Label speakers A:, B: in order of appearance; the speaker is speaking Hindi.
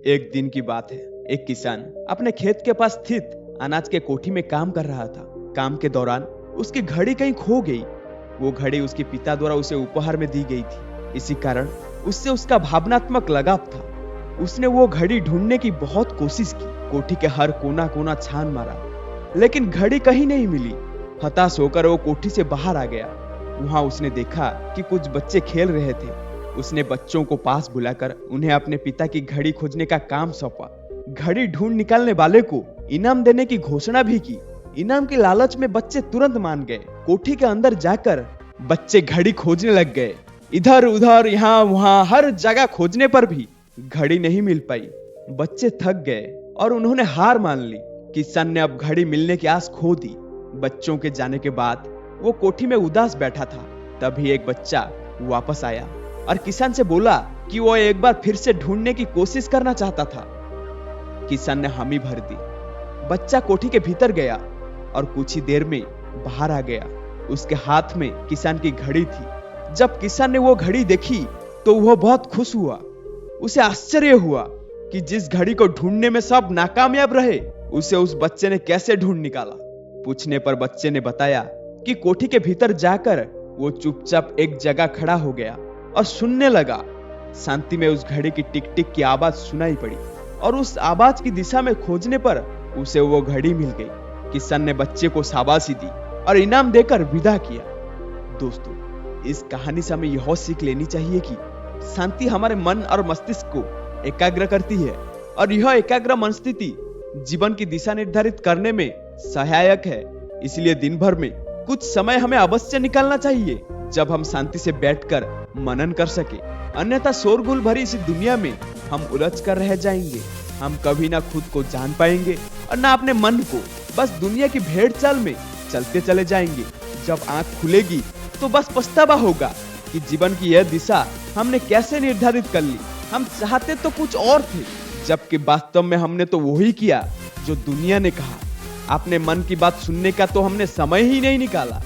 A: एक दिन की बात है। एक किसान अपने खेत के पास स्थित अनाज के कोठी में काम कर रहा था। काम के दौरान उसकी घड़ी कहीं खो गई। वो घड़ी उसके पिता द्वारा उसे उपहार में दी गई थी। इसी कारण उससे उसका भावनात्मक लगाव था। उसने वो घड़ी ढूंढने की बहुत कोशिश की। कोठी के हर कोना कोना छान मारा, लेकिन घड़ी कहीं नहीं मिली। हताश होकर वो कोठी से बाहर आ गया। वहां उसने देखा कि कुछ बच्चे खेल रहे थे। उसने बच्चों को पास बुलाकर उन्हें अपने पिता की घड़ी खोजने का काम सौंपा। घड़ी ढूंढ निकालने वाले को इनाम देने की घोषणा भी की। इनाम के लालच में बच्चे तुरंत मान गए। कोठी के अंदर जाकर बच्चे घड़ी खोजने लग गए। इधर उधर यहाँ वहां हर जगह खोजने पर भी घड़ी नहीं मिल पाई। बच्चे थक गए और उन्होंने हार मान ली। किसान ने अब घड़ी मिलने की आस खो दी। बच्चों के जाने के बाद वो कोठी में उदास बैठा था। तभी एक बच्चा वापस आया और किसान से बोला कि वो एक बार फिर से ढूंढने की कोशिश करना चाहता था। किसान ने हामी भर दी। बच्चा कोठी के भीतर गया और कुछ ही देर में बाहर आ गया। उसके हाथ में किसान की घड़ी थी। जब किसान ने वो घड़ी देखी तो वह बहुत खुश हुआ। उसे आश्चर्य हुआ कि जिस घड़ी को ढूंढने में सब नाकामयाब रहे, उसे उस बच्चे ने कैसे ढूंढ निकाला। पूछने पर बच्चे ने बताया कि कोठी के भीतर जाकर वो चुपचाप एक जगह खड़ा हो गया और सुनने लगा। शांति में उस घड़ी की टिक टिक की आवाज सुनाई पड़ी और उस आवाज की दिशा में खोजने पर उसे वो घड़ी मिल गई। किसान ने बच्चे को शाबाशी दी और इनाम देकर विदा किया। दोस्तों, इस कहानी से हमें यह सीख लेनी चाहिए कि शांति हमारे मन और मस्तिष्क को एकाग्र करती है और यह एकाग्र मन स्थिति जीवन की दिशा निर्धारित करने में सहायक है। इसलिए दिन भर में कुछ समय हमें अवश्य निकालना चाहिए जब हम शांति से बैठकर मनन कर सके। अन्यथा शोरगुल भरी इस दुनिया में हम उलझ कर रह जाएंगे। हम कभी ना खुद को जान पाएंगे और ना अपने मन को। बस दुनिया की भेड़ चाल में चलते चले जाएंगे। जब आंख खुलेगी तो बस पछतावा होगा कि जीवन की यह दिशा हमने कैसे निर्धारित कर ली। हम चाहते तो कुछ और थे, जबकि वास्तव में हमने तो वही किया जो दुनिया ने कहा। अपने मन की बात सुनने का तो हमने समय ही नहीं निकाला।